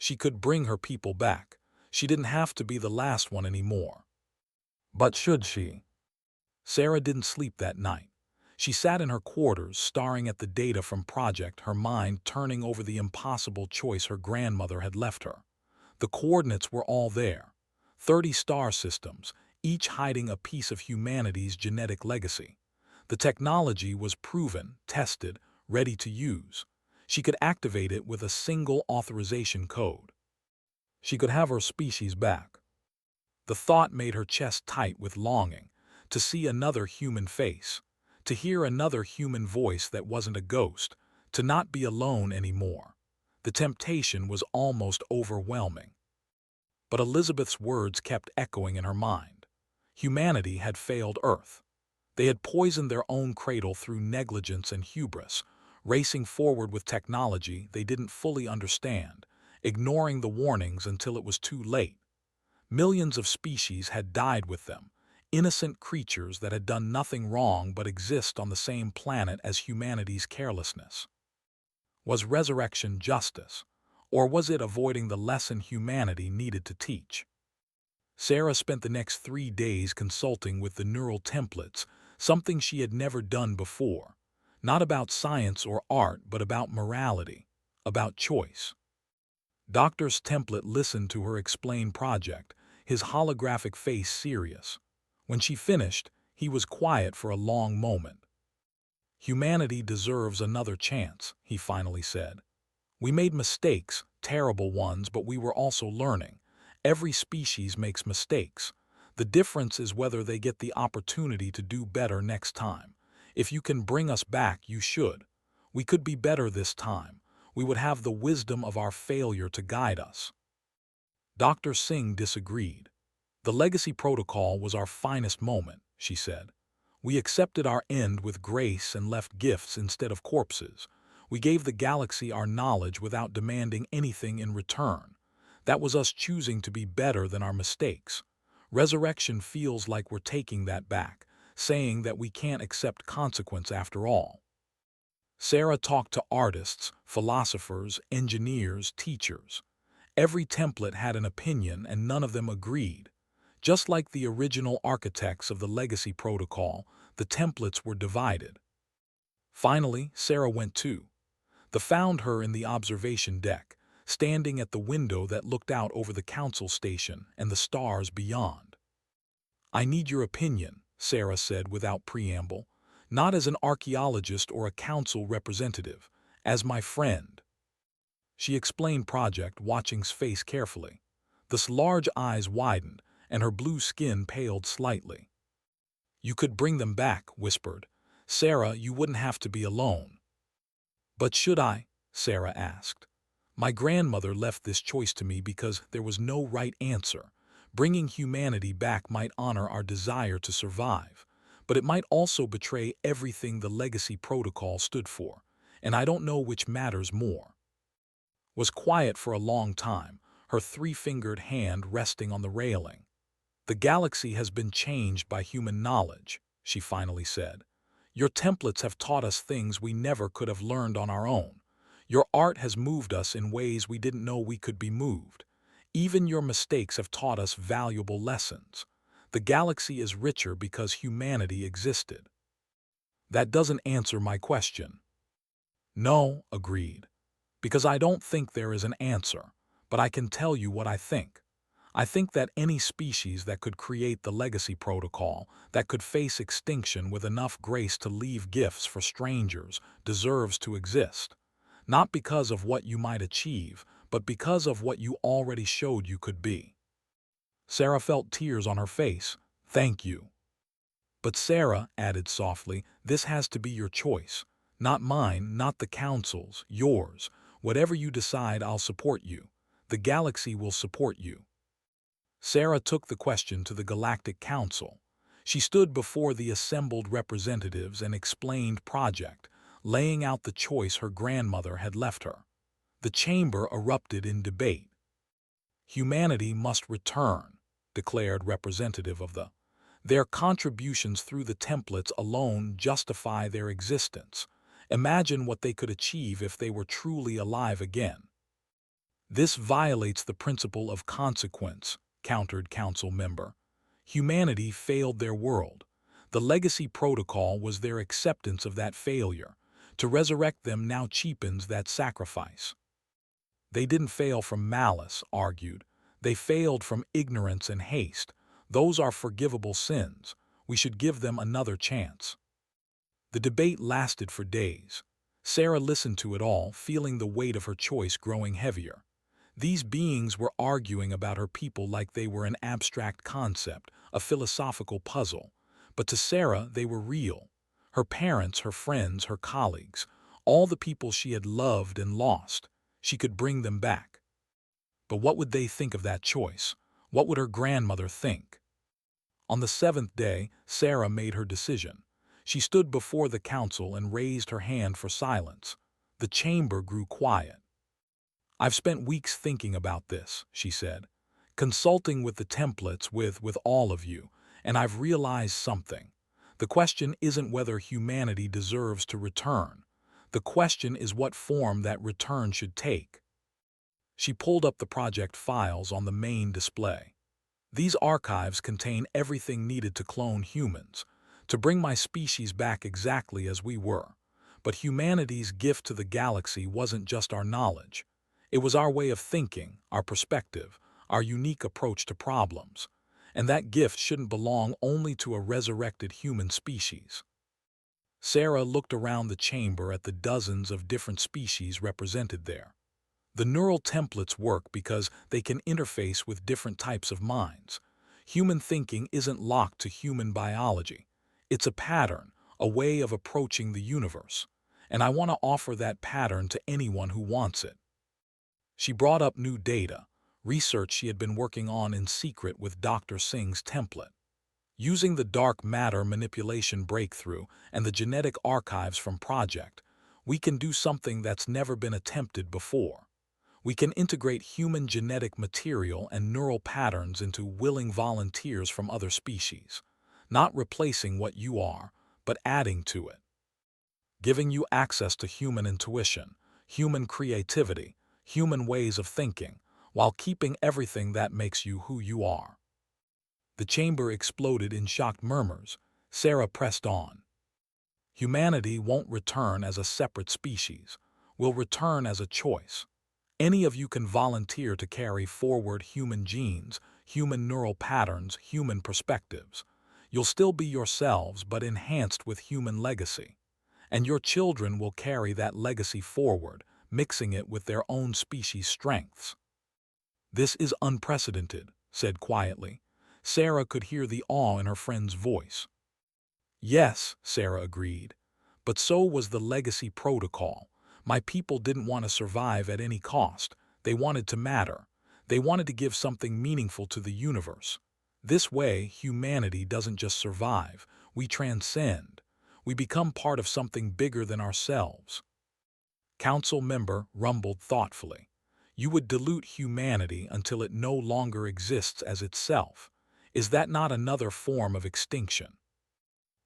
She could bring her people back. She didn't have to be the last one anymore. But should she? Sarah didn't sleep that night. She sat in her quarters, staring at the data from Project, her mind turning over the impossible choice her grandmother had left her. The coordinates were all there. 30 star systems, each hiding a piece of humanity's genetic legacy. The technology was proven, tested, ready to use. She could activate it with a single authorization code. She could have her species back. The thought made her chest tight with longing, to see another human face, to hear another human voice that wasn't a ghost, to not be alone anymore. The temptation was almost overwhelming. But Elizabeth's words kept echoing in her mind. Humanity had failed Earth. They had poisoned their own cradle through negligence and hubris, racing forward with technology they didn't fully understand, ignoring the warnings until it was too late. Millions of species had died with them, innocent creatures that had done nothing wrong but exist on the same planet as humanity's carelessness. Was resurrection justice, or was it avoiding the lesson humanity needed to teach? Sarah spent the next 3 days consulting with the neural templates, something she had never done before. Not about science or art, but about morality, about choice. Doctor's template listened to her explain Project, his holographic face serious. When she finished, he was quiet for a long moment. "Humanity deserves another chance," he finally said. "We made mistakes, terrible ones, but we were also learning. Every species makes mistakes. The difference is whether they get the opportunity to do better next time. If you can bring us back, you should. We could be better this time. We would have the wisdom of our failure to guide us." Dr. Singh disagreed. "The legacy protocol was our finest moment," she said. "We accepted our end with grace and left gifts instead of corpses. We gave the galaxy our knowledge without demanding anything in return. That was us choosing to be better than our mistakes. Resurrection feels like we're taking that back, saying that we can't accept consequence after all." Sarah talked to artists, philosophers, engineers, teachers. Every template had an opinion and none of them agreed. Just like the original architects of the legacy protocol, the templates were divided. Finally, Sarah went too. They found her in the observation deck, standing at the window that looked out over the council station and the stars beyond. "I need your opinion," Sarah said without preamble, "not as an archaeologist or a council representative, as my friend." She explained Project, watching's face carefully. The large eyes widened, and her blue skin paled slightly. "You could bring them back," whispered. "Sarah, you wouldn't have to be alone." "But should I?" Sarah asked. "My grandmother left this choice to me because there was no right answer. Bringing humanity back might honor our desire to survive, but it might also betray everything the legacy protocol stood for, and I don't know which matters more." Was quiet for a long time, her three-fingered hand resting on the railing. "The galaxy has been changed by human knowledge," she finally said. "Your templates have taught us things we never could have learned on our own. Your art has moved us in ways we didn't know we could be moved. Even your mistakes have taught us valuable lessons. The galaxy is richer because humanity existed." "That doesn't answer my question." "No," agreed. "Because I don't think there is an answer, but I can tell you what I think. I think that any species that could create the legacy protocol, that could face extinction with enough grace to leave gifts for strangers, deserves to exist. Not because of what you might achieve, but because of what you already showed you could be." Sarah felt tears on her face. "Thank you." "But Sarah," added softly, "this has to be your choice. Not mine, not the council's, yours. Whatever you decide, I'll support you. The galaxy will support you." Sarah took the question to the Galactic Council. She stood before the assembled representatives and explained Project, laying out the choice her grandmother had left her. The chamber erupted in debate. "Humanity must return," declared representative of the. "Their contributions through the templates alone justify their existence. Imagine what they could achieve if they were truly alive again." This violates the principle of consequence, countered council member. Humanity failed their world. The legacy protocol was their acceptance of that failure. To resurrect them now cheapens that sacrifice. They didn't fail from malice, argued. They failed from ignorance and haste. Those are forgivable sins. We should give them another chance. The debate lasted for days. Sarah listened to it all, feeling the weight of her choice growing heavier. These beings were arguing about her people like they were an abstract concept, a philosophical puzzle. But to Sarah, they were real. Her parents, her friends, her colleagues, all the people she had loved and lost. She could bring them back. But what would they think of that choice? What would her grandmother think? On the seventh day, Sarah made her decision. She stood before the council and raised her hand for silence. The chamber grew quiet. "I've spent weeks thinking about this," she said, "consulting with the templates, with all of you, and I've realized something. The question isn't whether humanity deserves to return. The question is what form that return should take." She pulled up the project files on the main display. "These archives contain everything needed to clone humans, to bring my species back exactly as we were. But humanity's gift to the galaxy wasn't just our knowledge. It was our way of thinking, our perspective, our unique approach to problems. And that gift shouldn't belong only to a resurrected human species." Sarah looked around the chamber at the dozens of different species represented there. The neural templates work because they can interface with different types of minds. Human thinking isn't locked to human biology. It's a pattern, a way of approaching the universe. And I want to offer that pattern to anyone who wants it. She brought up new data, research she had been working on in secret with Dr. Singh's template. Using the dark matter manipulation breakthrough and the genetic archives from Project, we can do something that's never been attempted before. We can integrate human genetic material and neural patterns into willing volunteers from other species, not replacing what you are, but adding to it. Giving you access to human intuition, human creativity, human ways of thinking, while keeping everything that makes you who you are. The chamber exploded in shocked murmurs. Sarah pressed on. "Humanity won't return as a separate species. We'll return as a choice. Any of you can volunteer to carry forward human genes, human neural patterns, human perspectives. You'll still be yourselves, but enhanced with human legacy. And your children will carry that legacy forward, mixing it with their own species' strengths." "This is unprecedented," said quietly. Sarah could hear the awe in her friend's voice. "Yes," Sarah agreed, "but so was the legacy protocol. My people didn't want to survive at any cost. They wanted to matter. They wanted to give something meaningful to the universe. This way, humanity doesn't just survive. We transcend. We become part of something bigger than ourselves." Council member rumbled thoughtfully. "You would dilute humanity until it no longer exists as itself. Is that not another form of extinction?"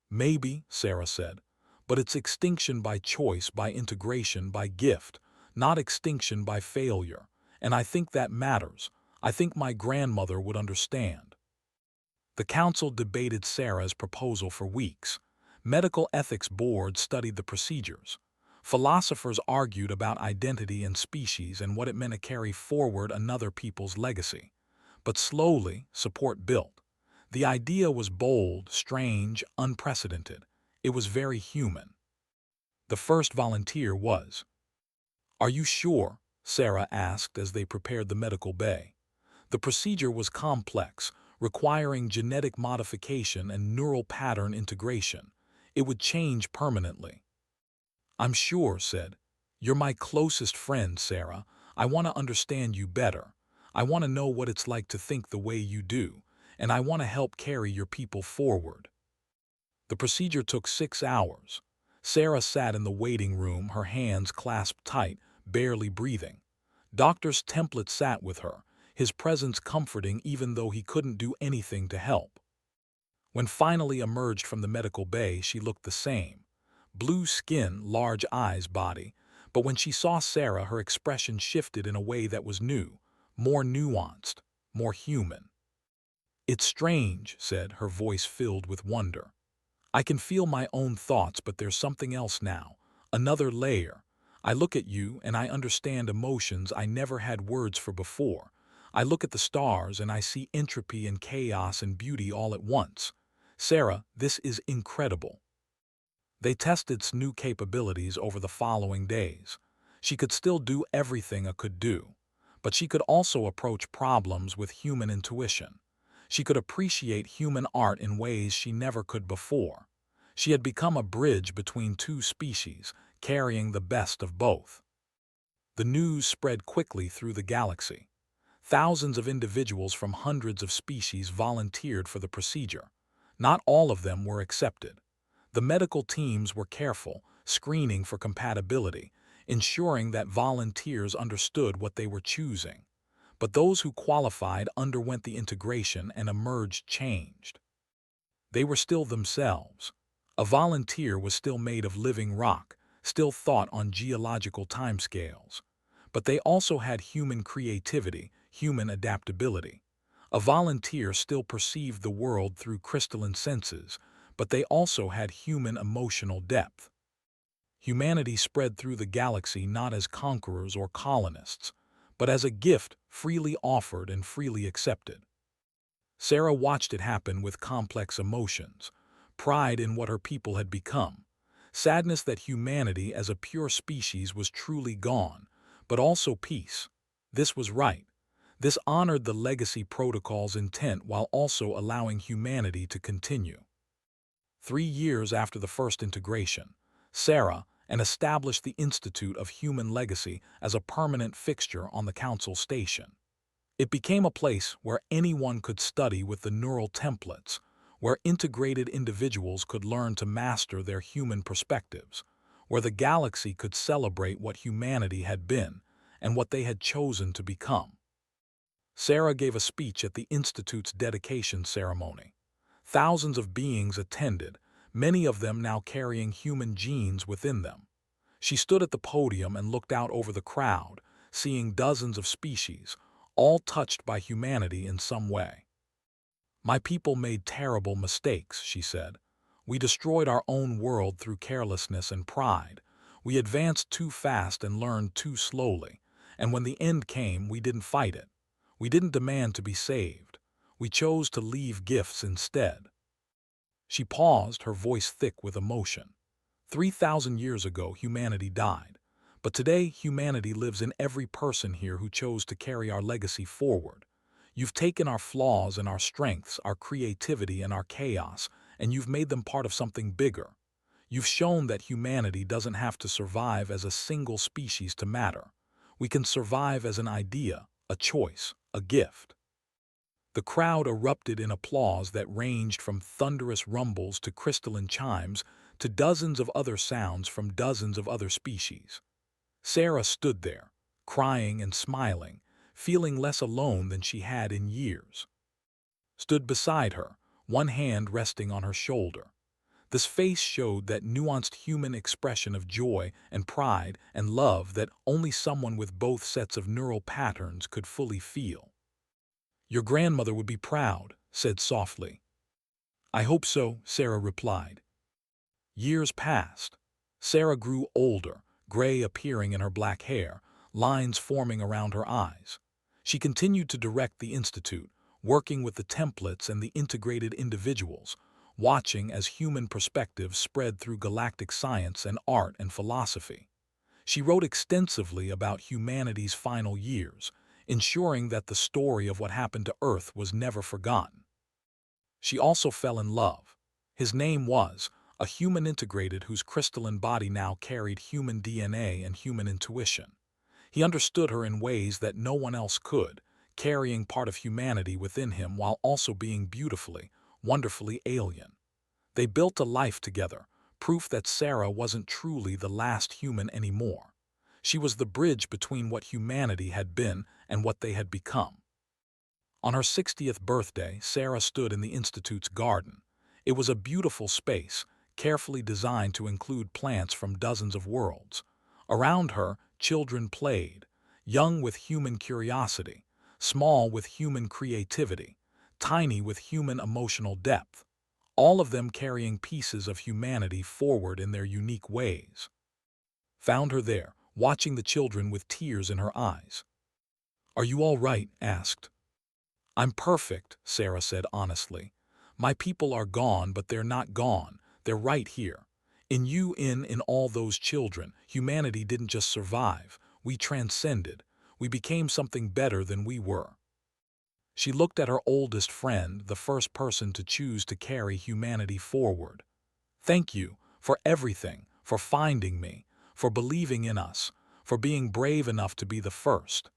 "Maybe," Sarah said, "but it's extinction by choice, by integration, by gift, not extinction by failure. And I think that matters. I think my grandmother would understand." The council debated Sarah's proposal for weeks. Medical ethics boards studied the procedures. Philosophers argued about identity and species and what it meant to carry forward another people's legacy. But slowly, support built. The idea was bold, strange, unprecedented. It was very human. The first volunteer was. "Are you sure?" Sarah asked as they prepared the medical bay. The procedure was complex, requiring genetic modification and neural pattern integration. It would change permanently. "I'm sure," said. "You're my closest friend, Sarah. I want to understand you better. I want to know what it's like to think the way you do, and I want to help carry your people forward." The procedure took 6 hours. Sarah sat in the waiting room, her hands clasped tight, barely breathing. Doctor's template sat with her, his presence comforting even though he couldn't do anything to help. When finally emerged from the medical bay, she looked the same. Blue skin, large eyes, body, But when she saw Sarah, her expression shifted in a way that was new, more nuanced, more human. "It's strange," said, her voice filled with wonder. "I can feel my own thoughts, but there's something else now, another layer. I look at you and I understand emotions I never had words for before. I look at the stars and I see entropy and chaos and beauty all at once. Sarah, this is incredible." They tested its new capabilities over the following days. She could still do everything a could do, but she could also approach problems with human intuition. She could appreciate human art in ways she never could before. She had become a bridge between two species, carrying the best of both. The news spread quickly through the galaxy. Thousands of individuals from hundreds of species volunteered for the procedure. Not all of them were accepted. The medical teams were careful, screening for compatibility, ensuring that volunteers understood what they were choosing. But those who qualified underwent the integration and emerged changed. They were still themselves. A volunteer was still made of living rock, still thought on geological timescales. But they also had human creativity, human adaptability. A volunteer still perceived the world through crystalline senses, but they also had human emotional depth. Humanity spread through the galaxy not as conquerors or colonists, but as a gift freely offered and freely accepted. Sarah watched it happen with complex emotions, pride in what her people had become, sadness that humanity as a pure species was truly gone, but also peace. This was right. This honored the legacy protocol's intent while also allowing humanity to continue. 3 years after the first integration, Sarah established the Institute of Human Legacy as a permanent fixture on the Council station. It became a place where anyone could study with the neural templates, where integrated individuals could learn to master their human perspectives, where the galaxy could celebrate what humanity had been and what they had chosen to become. Sarah gave a speech at the Institute's dedication ceremony. Thousands of beings attended, many of them now carrying human genes within them. She stood at the podium and looked out over the crowd, seeing dozens of species, all touched by humanity in some way. "My people made terrible mistakes," she said. "We destroyed our own world through carelessness and pride. We advanced too fast and learned too slowly. And when the end came, we didn't fight it. We didn't demand to be saved. We chose to leave gifts instead." She paused, her voice thick with emotion. 3,000 years ago, humanity died. But today, humanity lives in every person here who chose to carry our legacy forward. You've taken our flaws and our strengths, our creativity and our chaos, and you've made them part of something bigger. You've shown that humanity doesn't have to survive as a single species to matter. We can survive as an idea, a choice, a gift. The crowd erupted in applause that ranged from thunderous rumbles to crystalline chimes to dozens of other sounds from dozens of other species. Sarah stood there, crying and smiling, feeling less alone than she had in years. Stood beside her, one hand resting on her shoulder. This face showed that nuanced human expression of joy and pride and love that only someone with both sets of neural patterns could fully feel. "Your grandmother would be proud," said softly. "I hope so," Sarah replied. Years passed. Sarah grew older, gray appearing in her black hair, lines forming around her eyes. She continued to direct the Institute, working with the templates and the integrated individuals, watching as human perspectives spread through galactic science and art and philosophy. She wrote extensively about humanity's final years, ensuring that the story of what happened to Earth was never forgotten. She also fell in love. His name was a human integrated whose crystalline body now carried human DNA and human intuition. He understood her in ways that no one else could, carrying part of humanity within him while also being beautifully, wonderfully alien. They built a life together, proof that Sarah wasn't truly the last human anymore. She was the bridge between what humanity had been and what they had become. On her 60th birthday, Sarah stood in the Institute's garden. It was a beautiful space, carefully designed to include plants from dozens of worlds. Around her, children played, young with human curiosity, small with human creativity, tiny with human emotional depth, all of them carrying pieces of humanity forward in their unique ways. Found her there, watching the children with tears in her eyes. "Are you all right?" asked. "I'm perfect," Sarah said honestly. "My people are gone, but they're not gone. They're right here. In you, in all those children, humanity didn't just survive. We transcended. We became something better than we were." She looked at her oldest friend, the first person to choose to carry humanity forward. "Thank you for everything, for finding me, for believing in us, for being brave enough to be the first."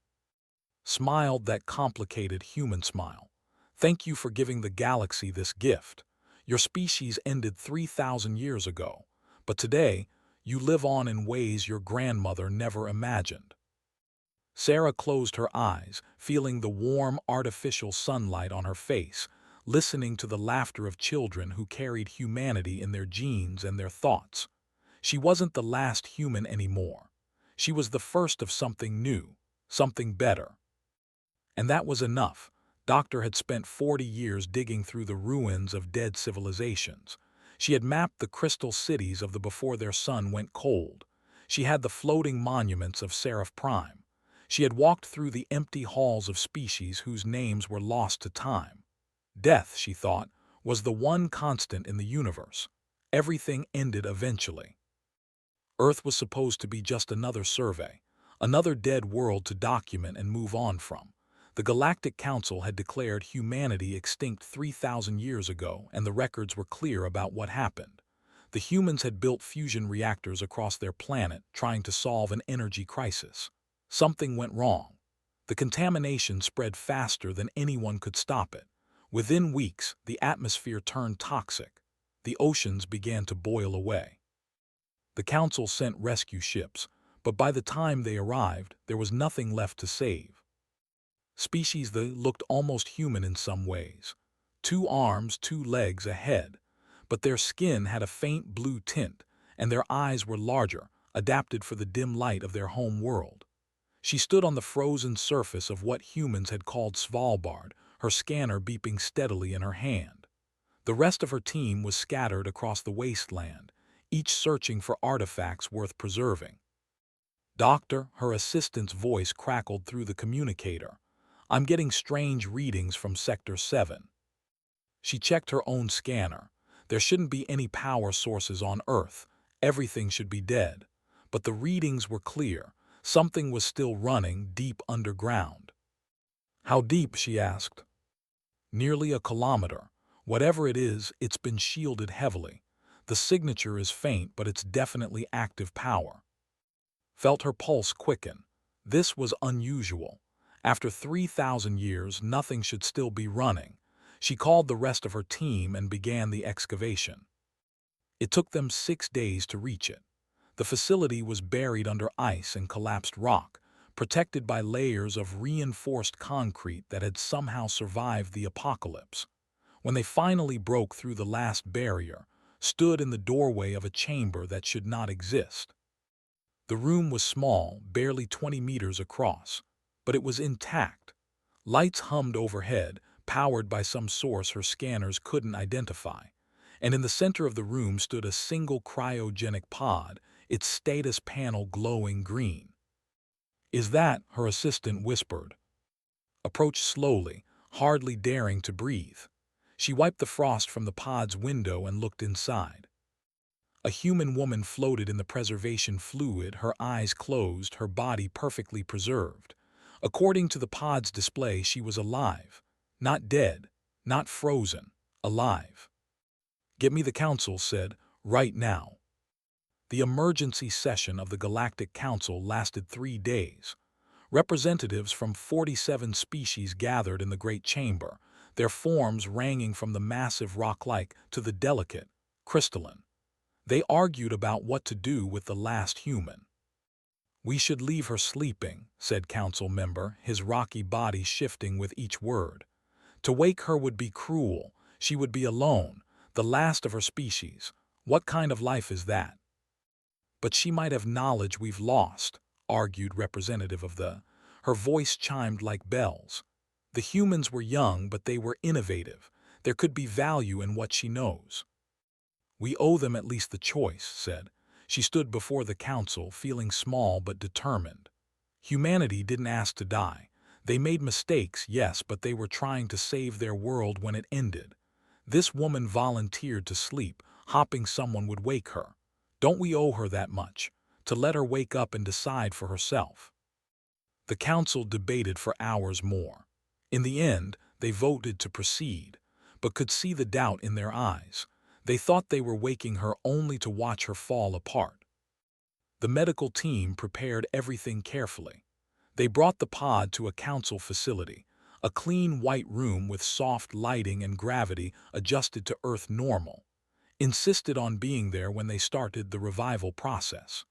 Smiled that complicated human smile. "Thank you for giving the galaxy this gift. Your species ended 3,000 years ago, but today you live on in ways your grandmother never imagined." Sarah closed her eyes, feeling the warm, artificial sunlight on her face, listening to the laughter of children who carried humanity in their genes and their thoughts. She wasn't the last human anymore. She was the first of something new, something better. And that was enough. Doctor had spent 40 years digging through the ruins of dead civilizations. She had mapped the crystal cities of the before their sun went cold. She had the floating monuments of Seraph Prime. She had walked through the empty halls of species whose names were lost to time. Death, she thought, was the one constant in the universe. Everything ended eventually. Earth was supposed to be just another survey, another dead world to document and move on from. The Galactic Council had declared humanity extinct 3,000 years ago, and the records were clear about what happened. The humans had built fusion reactors across their planet, trying to solve an energy crisis. Something went wrong. The contamination spread faster than anyone could stop it. Within weeks, the atmosphere turned toxic. The oceans began to boil away. The Council sent rescue ships, but by the time they arrived, there was nothing left to save. Species that looked almost human in some ways. 2 arms, 2 legs, a head. But their skin had a faint blue tint, and their eyes were larger, adapted for the dim light of their home world. She stood on the frozen surface of what humans had called Svalbard, her scanner beeping steadily in her hand. The rest of her team was scattered across the wasteland, each searching for artifacts worth preserving. "Doctor," her assistant's voice crackled through the communicator. "I'm getting strange readings from Sector 7. She checked her own scanner. There shouldn't be any power sources on Earth. Everything should be dead. But the readings were clear. Something was still running deep underground. "How deep?" she asked. "Nearly a kilometer. Whatever it is, it's been shielded heavily. The signature is faint, but it's definitely active power." Felt her pulse quicken. This was unusual. After 3,000 years, nothing should still be running. She called the rest of her team and began the excavation. It took them 6 days to reach it. The facility was buried under ice and collapsed rock, protected by layers of reinforced concrete that had somehow survived the apocalypse. When they finally broke through the last barrier, stood in the doorway of a chamber that should not exist. The room was small, barely 20 meters across, but it was intact. Lights hummed overhead, powered by some source her scanners couldn't identify. And in the center of the room stood a single cryogenic pod, its status panel glowing green. "Is that?" her assistant whispered. Approached slowly, hardly daring to breathe. She wiped the frost from the pod's window and looked inside. A human woman floated in the preservation fluid, her eyes closed, her body perfectly preserved. According to the pod's display, she was alive. Not dead, not frozen, alive. "Get me the Council," said, "right now." The emergency session of the Galactic Council lasted 3 days. Representatives from 47 species gathered in the Great Chamber, their forms ranging from the massive rock-like to the delicate, crystalline. They argued about what to do with the last human. "We should leave her sleeping," said Council member, his rocky body shifting with each word. "To wake her would be cruel. She would be alone, the last of her species. What kind of life is that?" But she might have knowledge we've lost, argued representative of the. Her voice chimed like bells. The humans were young, but they were innovative. There could be value in what she knows. We owe them at least the choice, said. She stood before the council, feeling small but determined. Humanity didn't ask to die. They made mistakes, yes, but they were trying to save their world when it ended. This woman volunteered to sleep, hoping someone would wake her. Don't we owe her that much? To let her wake up and decide for herself. The council debated for hours more. In the end, they voted to proceed, but could see the doubt in their eyes. They thought they were waking her only to watch her fall apart. The medical team prepared everything carefully. They brought the pod to a council facility, a clean white room with soft lighting and gravity adjusted to Earth normal. Insisted on being there when they started the revival process.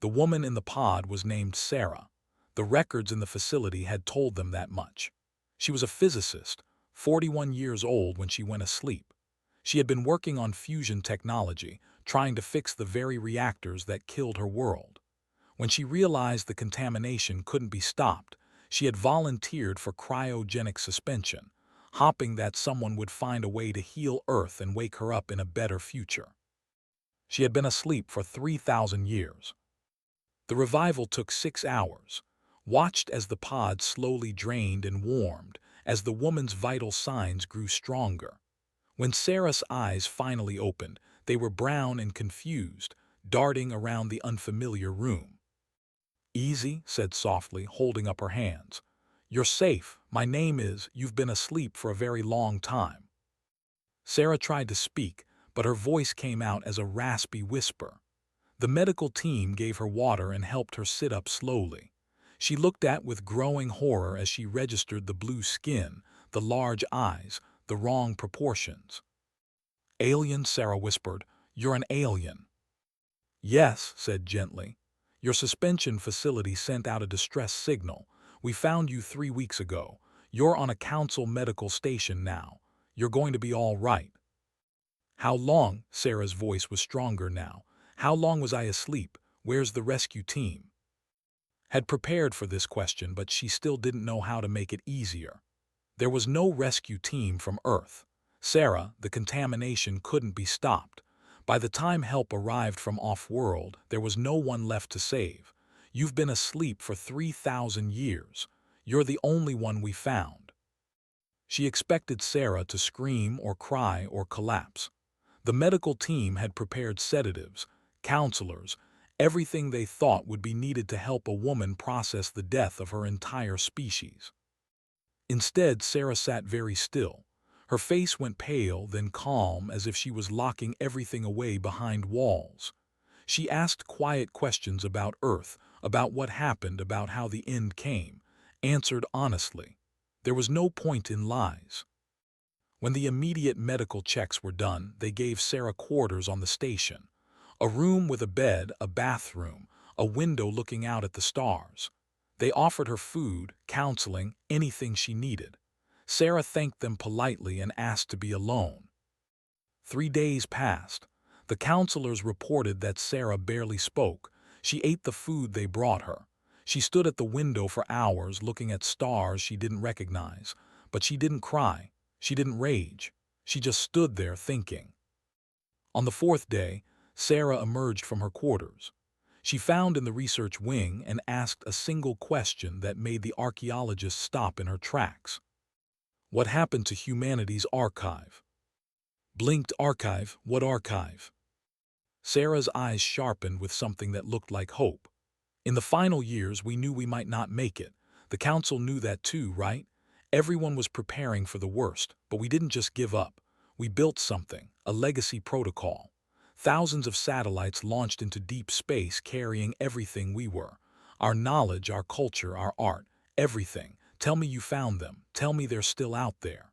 The woman in the pod was named Sarah. The records in the facility had told them that much. She was a physicist, 41 years old when she went asleep. She had been working on fusion technology, trying to fix the very reactors that killed her world. When she realized the contamination couldn't be stopped, she had volunteered for cryogenic suspension, hoping that someone would find a way to heal Earth and wake her up in a better future. She had been asleep for 3,000 years. The revival took 6 hours, watched as the pod slowly drained and warmed, as the woman's vital signs grew stronger. When Sarah's eyes finally opened, they were brown and confused, darting around the unfamiliar room. Easy, said softly, holding up her hands. You're safe. My name is. You've been asleep for a very long time. Sarah tried to speak, but her voice came out as a raspy whisper. The medical team gave her water and helped her sit up slowly. She looked at with growing horror as she registered the blue skin, the large eyes, the wrong proportions. Alien, Sarah whispered. You're an alien. Yes, said gently. Your suspension facility sent out a distress signal. We found you 3 weeks ago. You're on a council medical station now. You're going to be all right. How long? Sarah's voice was stronger now. How long was I asleep? Where's the rescue team? Had prepared for this question, but she still didn't know how to make it easier. There was no rescue team from Earth. Sarah, the contamination couldn't be stopped. By the time help arrived from off-world, there was no one left to save. You've been asleep for 3,000 years. You're the only one we found. She expected Sarah to scream or cry or collapse. The medical team had prepared sedatives, counselors, everything they thought would be needed to help a woman process the death of her entire species. Instead, Sarah sat very still. Her face went pale, then calm, as if she was locking everything away behind walls. She asked quiet questions about Earth, about what happened, about how the end came, answered honestly. There was no point in lies. When the immediate medical checks were done, they gave Sarah quarters on the station. A room with a bed, a bathroom, a window looking out at the stars. They offered her food, counseling, anything she needed. Sarah thanked them politely and asked to be alone. 3 days passed. The counselors reported that Sarah barely spoke. She ate the food they brought her. She stood at the window for hours looking at stars she didn't recognize. But she didn't cry. She didn't rage. She just stood there thinking. On the 4th day, Sarah emerged from her quarters. She found in the research wing and asked a single question that made the archaeologist stop in her tracks. What happened to humanity's archive? Blinked archive, what archive? Sarah's eyes sharpened with something that looked like hope. In the final years, we knew we might not make it. The council knew that too, right? Everyone was preparing for the worst, but we didn't just give up. We built something, a legacy protocol. Thousands of satellites launched into deep space carrying everything we were. Our knowledge, our culture, our art, everything. Tell me you found them. Tell me they're still out there.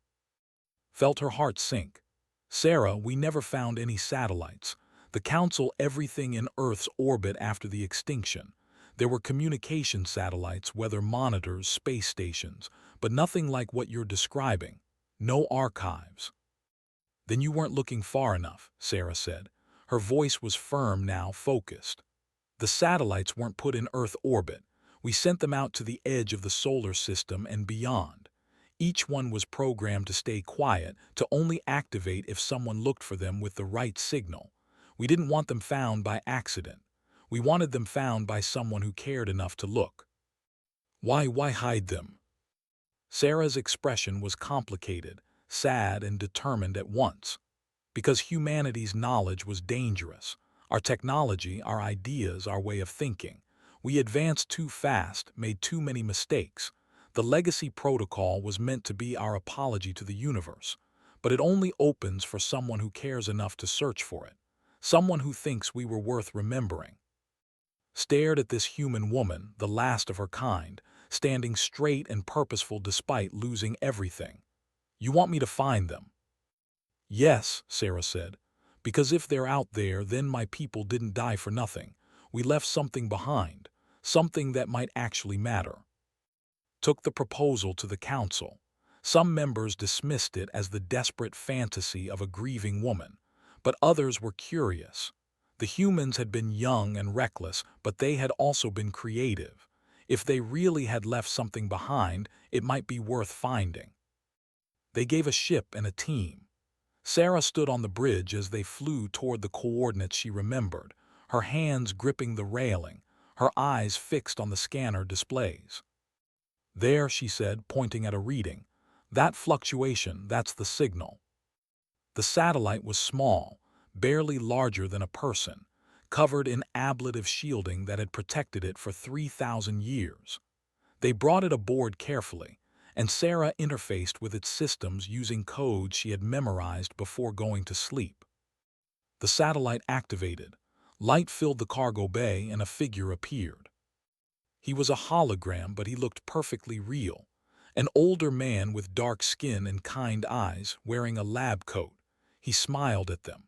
Felt her heart sink. Sarah, we never found any satellites. The Council, everything in Earth's orbit after the extinction. There were communication satellites, weather monitors, space stations, but nothing like what you're describing. No archives. Then you weren't looking far enough, Sarah said. Her voice was firm now, focused. The satellites weren't put in Earth orbit. We sent them out to the edge of the solar system and beyond. Each one was programmed to stay quiet, to only activate if someone looked for them with the right signal. We didn't want them found by accident. We wanted them found by someone who cared enough to look. Why hide them? Sarah's expression was complicated, sad and determined at once. Because humanity's knowledge was dangerous. Our technology, our ideas, our way of thinking. We advanced too fast, made too many mistakes. The legacy protocol was meant to be our apology to the universe. But it only opens for someone who cares enough to search for it. Someone who thinks we were worth remembering. Stared at this human woman, the last of her kind, standing straight and purposeful despite losing everything. You want me to find them? Yes, Sarah said, because if they're out there, then my people didn't die for nothing. We left something behind, something that might actually matter. Took the proposal to the council. Some members dismissed it as the desperate fantasy of a grieving woman, but others were curious. The humans had been young and reckless, but they had also been creative. If they really had left something behind, it might be worth finding. They gave a ship and a team. Sarah stood on the bridge as they flew toward the coordinates she remembered, her hands gripping the railing, her eyes fixed on the scanner displays. There, she said, pointing at a reading. That fluctuation, that's the signal. The satellite was small, barely larger than a person, covered in ablative shielding that had protected it for 3,000 years. They brought it aboard carefully, and Sarah interfaced with its systems using codes she had memorized before going to sleep. The satellite activated. Light filled the cargo bay and a figure appeared. He was a hologram, but he looked perfectly real. An older man with dark skin and kind eyes, wearing a lab coat. He smiled at them.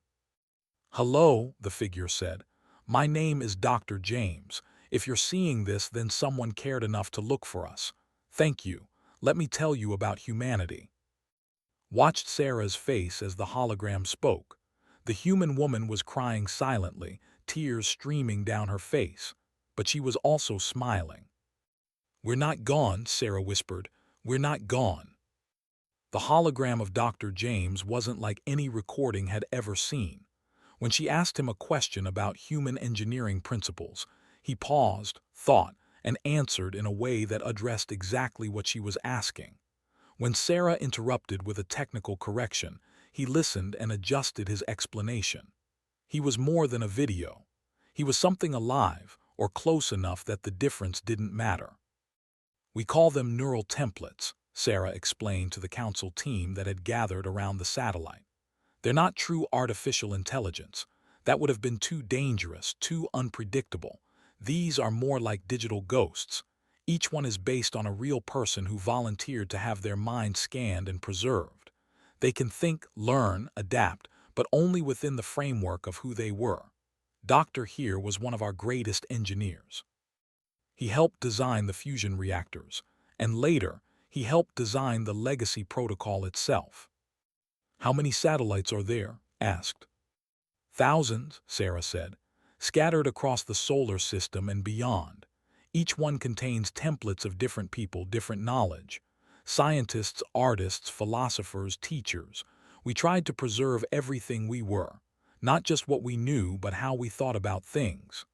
"Hello," the figure said. "My name is Dr. James. If you're seeing this, then someone cared enough to look for us. Thank you. Let me tell you about humanity." Watched Sarah's face as the hologram spoke. The human woman was crying silently, tears streaming down her face, but she was also smiling. "We're not gone," Sarah whispered. "We're not gone." The hologram of Dr. James wasn't like any recording had ever seen. When she asked him a question about human engineering principles, he paused, thought, and answered in a way that addressed exactly what she was asking. When Sarah interrupted with a technical correction, he listened and adjusted his explanation. He was more than a video. He was something alive, or close enough that the difference didn't matter. "We call them neural templates," Sarah explained to the council team that had gathered around the satellite. "They're not true artificial intelligence. That would have been too dangerous, too unpredictable. These are more like digital ghosts. Each one is based on a real person who volunteered to have their mind scanned and preserved. They can think, learn, adapt, but only within the framework of who they were. Doctor here was one of our greatest engineers. He helped design the fusion reactors, and later, he helped design the legacy protocol itself." "How many satellites are there?" asked. "Thousands," Sarah said, "scattered across the solar system and beyond. Each one contains templates of different people, different knowledge. Scientists, artists, philosophers, teachers. We tried to preserve everything we were, not just what we knew, but how we thought about things."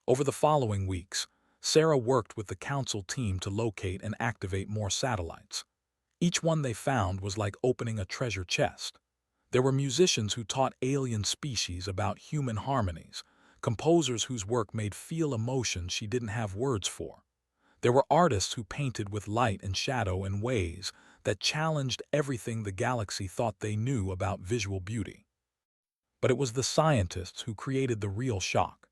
Over the following weeks, Sarah worked with the council team to locate and activate more satellites. Each one they found was like opening a treasure chest. There were musicians who taught alien species about human harmonies, composers whose work made feel emotions she didn't have words for. There were artists who painted with light and shadow in ways that challenged everything the galaxy thought they knew about visual beauty. But it was the scientists who created the real shock.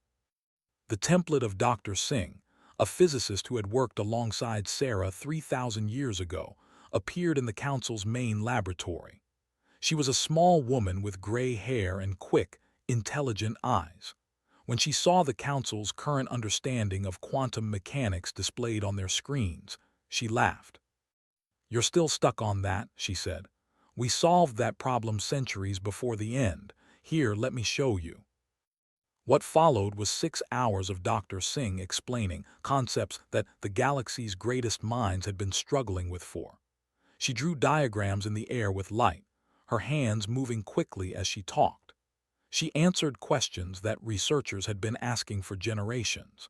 The template of Dr. Singh, a physicist who had worked alongside Sarah 3,000 years ago, appeared in the council's main laboratory. She was a small woman with gray hair and quick, intelligent eyes. When she saw the council's current understanding of quantum mechanics displayed on their screens, she laughed. "You're still stuck on that," she said. "We solved that problem centuries before the end. Here, let me show you. What followed was 6 hours of Dr. Singh explaining concepts that the galaxy's greatest minds had been struggling with for. She drew diagrams in the air with light, her hands moving quickly as she talked. She answered questions that researchers had been asking for generations,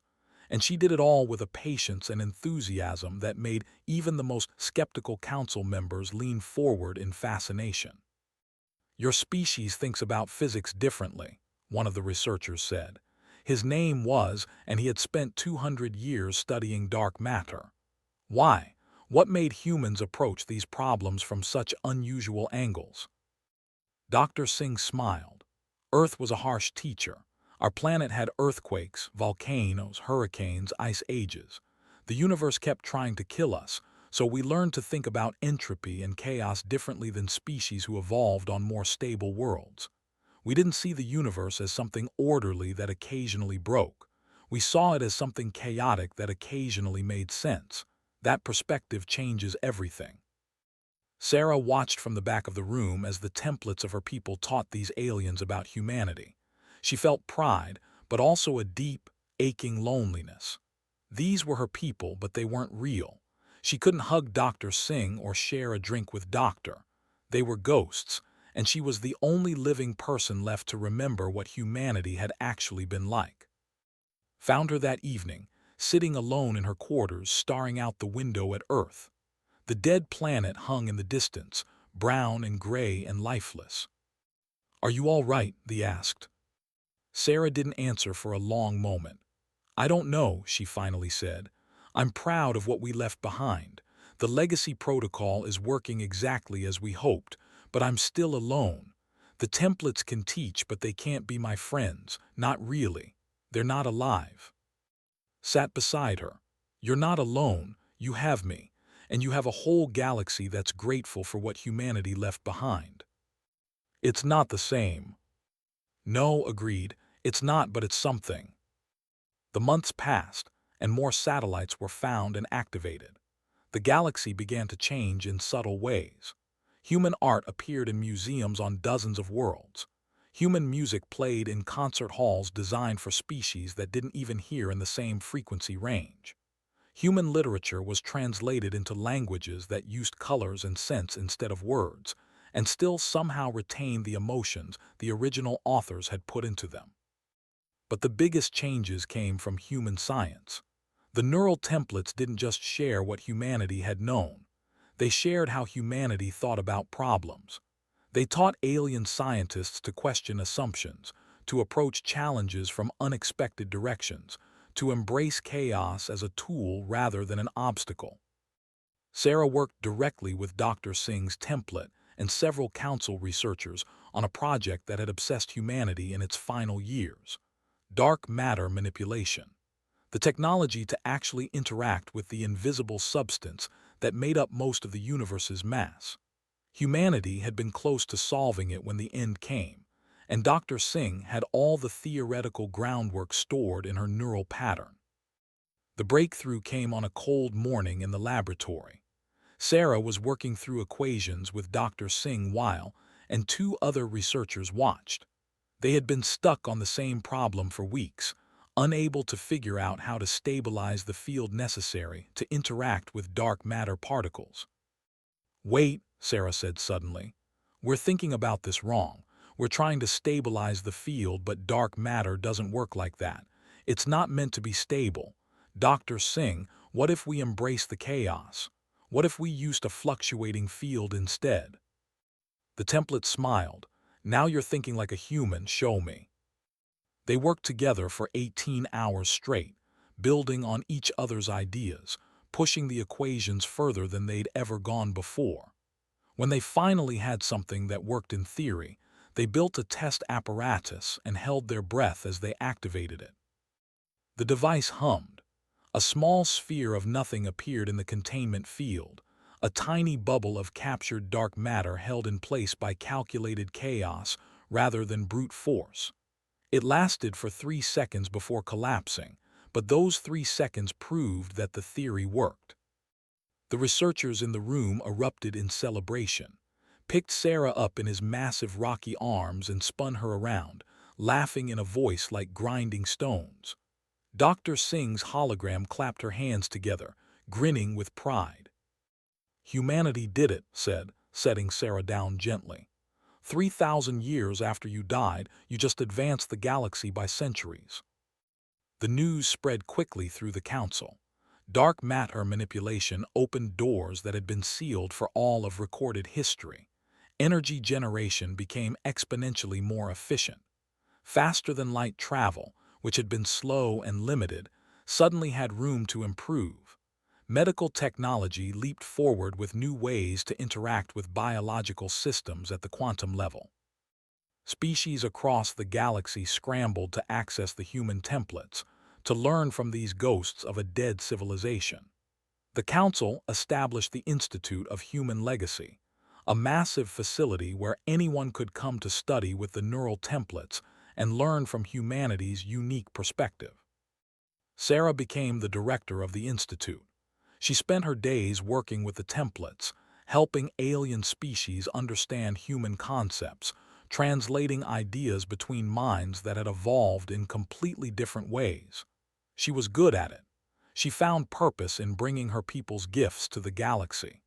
and she did it all with a patience and enthusiasm that made even the most skeptical council members lean forward in fascination. "Your species thinks about physics differently," one of the researchers said. His name was, and he had spent 200 years studying dark matter. Why? What made humans approach these problems from such unusual angles? Dr. Singh smiled. Earth was a harsh teacher. Our planet had earthquakes, volcanoes, hurricanes, ice ages. The universe kept trying to kill us, so we learned to think about entropy and chaos differently than species who evolved on more stable worlds. We didn't see the universe as something orderly that occasionally broke. We saw it as something chaotic that occasionally made sense. That perspective changes everything. Sarah watched from the back of the room as the templates of her people taught these aliens about humanity. She felt pride, but also a deep, aching loneliness. These were her people, but they weren't real. She couldn't hug Dr. Singh or share a drink with Doctor. They were ghosts, and she was the only living person left to remember what humanity had actually been like. Found her that evening, sitting alone in her quarters, staring out the window at Earth. The dead planet hung in the distance, brown and gray and lifeless. "Are you all right?" they asked. Sarah didn't answer for a long moment. "I don't know," she finally said. "I'm proud of what we left behind. The legacy protocol is working exactly as we hoped, but I'm still alone. The templates can teach, but they can't be my friends. Not really. They're not alive." Sat beside her. "You're not alone. You have me. And you have a whole galaxy that's grateful for what humanity left behind." "It's not the same." "No," agreed. "It's not, but it's something." The months passed, and more satellites were found and activated. The galaxy began to change in subtle ways. Human art appeared in museums on dozens of worlds. Human music played in concert halls designed for species that didn't even hear in the same frequency range. Human literature was translated into languages that used colors and scents instead of words, and still somehow retained the emotions the original authors had put into them. But the biggest changes came from human science. The neural templates didn't just share what humanity had known. They shared how humanity thought about problems. They taught alien scientists to question assumptions, to approach challenges from unexpected directions, to embrace chaos as a tool rather than an obstacle. Sarah worked directly with Dr. Singh's template and several council researchers on a project that had obsessed humanity in its final years: dark matter manipulation, the technology to actually interact with the invisible substance that made up most of the universe's mass. Humanity had been close to solving it when the end came, and Dr. Singh had all the theoretical groundwork stored in her neural pattern. The breakthrough came on a cold morning in the laboratory. Sarah was working through equations with Dr. Singh while, and two other researchers watched. They had been stuck on the same problem for weeks, unable to figure out how to stabilize the field necessary to interact with dark matter particles. "Wait," Sarah said suddenly. "We're thinking about this wrong. We're trying to stabilize the field, but dark matter doesn't work like that. It's not meant to be stable. Dr. Singh, what if we embrace the chaos? What if we used a fluctuating field instead?" The template smiled. "Now you're thinking like a human, show me." They worked together for 18 hours straight, building on each other's ideas, pushing the equations further than they'd ever gone before. When they finally had something that worked in theory, they built a test apparatus and held their breath as they activated it. The device hummed. A small sphere of nothing appeared in the containment field, a tiny bubble of captured dark matter held in place by calculated chaos rather than brute force. It lasted for 3 seconds before collapsing, but those 3 seconds proved that the theory worked. The researchers in the room erupted in celebration. picked Sarah up in his massive rocky arms and spun her around, laughing in a voice like grinding stones. Dr. Singh's hologram clapped her hands together, grinning with pride. "Humanity did it," said, setting Sarah down gently. 3,000 years after you died, you just advanced the galaxy by centuries." The news spread quickly through the council. Dark matter manipulation opened doors that had been sealed for all of recorded history. Energy generation became exponentially more efficient. Faster-than-light travel, which had been slow and limited, suddenly had room to improve. Medical technology leaped forward with new ways to interact with biological systems at the quantum level. Species across the galaxy scrambled to access the human templates, to learn from these ghosts of a dead civilization. The Council established the Institute of Human Legacy, a massive facility where anyone could come to study with the neural templates and learn from humanity's unique perspective. Sarah became the director of the institute. She spent her days working with the templates, helping alien species understand human concepts, translating ideas between minds that had evolved in completely different ways. She was good at it. She found purpose in bringing her people's gifts to the galaxy.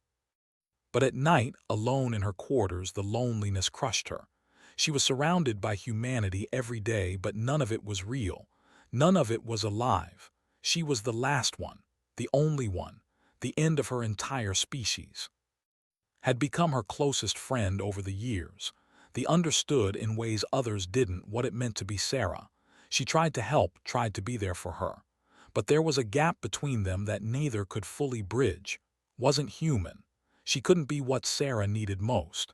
But at night, alone in her quarters, the loneliness crushed her. She was surrounded by humanity every day, but none of it was real. None of it was alive. She was the last one, the only one, the end of her entire species. Had become her closest friend over the years. They understood in ways others didn't what it meant to be Sarah. She tried to help, tried to be there for her. But there was a gap between them that neither could fully bridge. Wasn't human. She couldn't be what Sarah needed most.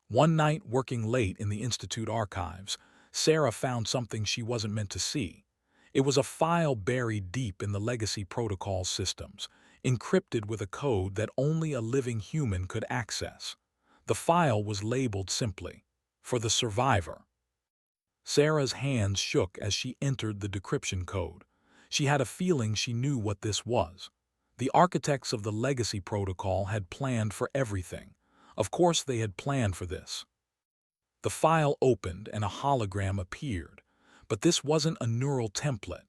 One night, working late in the Institute archives, Sarah found something she wasn't meant to see. It was a file buried deep in the legacy protocol systems, encrypted with a code that only a living human could access. The file was labeled simply, "For the Survivor." Sarah's hands shook as she entered the decryption code. She had a feeling she knew what this was. The architects of the legacy protocol had planned for everything. Of course they had planned for this. The file opened and a hologram appeared. But this wasn't a neural template.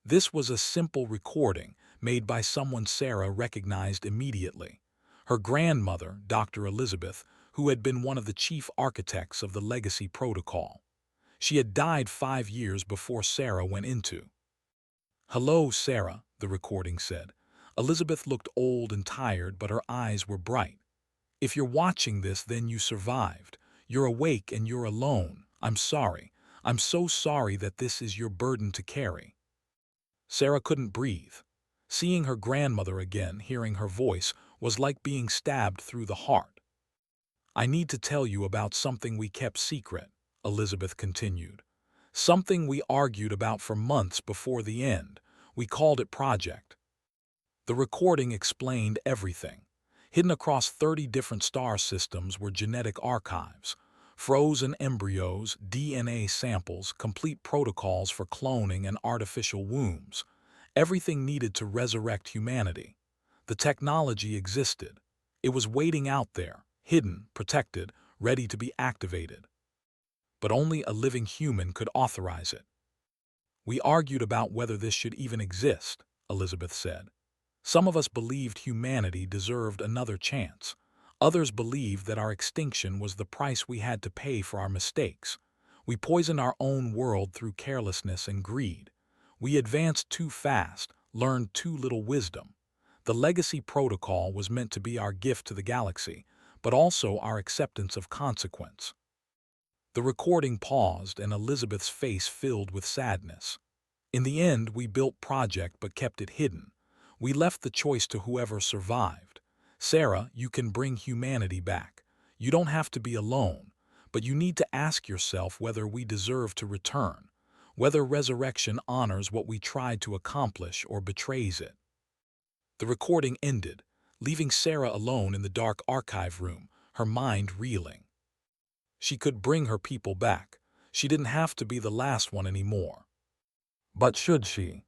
This was a simple recording made by someone Sarah recognized immediately. Her grandmother, Dr. Elizabeth, who had been one of the chief architects of the legacy protocol. She had died 5 years before Sarah went into. "Hello, Sarah," the recording said. Elizabeth looked old and tired, but her eyes were bright. "If you're watching this, then you survived. You're awake and you're alone. I'm sorry. I'm so sorry that this is your burden to carry." Sarah couldn't breathe. Seeing her grandmother again, hearing her voice, was like being stabbed through the heart. "I need to tell you about something we kept secret," Elizabeth continued. "Something we argued about for months before the end. We called it Project." The recording explained everything. Hidden across 30 different star systems were genetic archives, frozen embryos, DNA samples, complete protocols for cloning and artificial wombs. Everything needed to resurrect humanity. The technology existed. It was waiting out there, hidden, protected, ready to be activated. But only a living human could authorize it. "We argued about whether this should even exist," Elizabeth said. "Some of us believed humanity deserved another chance. Others believed that our extinction was the price we had to pay for our mistakes. We poisoned our own world through carelessness and greed. We advanced too fast, learned too little wisdom. The legacy protocol was meant to be our gift to the galaxy, but also our acceptance of consequence." The recording paused and Elizabeth's face filled with sadness. "In the end, we built Project but kept it hidden. We left the choice to whoever survived. Sarah, you can bring humanity back. You don't have to be alone, but you need to ask yourself whether we deserve to return, whether resurrection honors what we tried to accomplish or betrays it." The recording ended, leaving Sarah alone in the dark archive room, her mind reeling. She could bring her people back. She didn't have to be the last one anymore. But should she?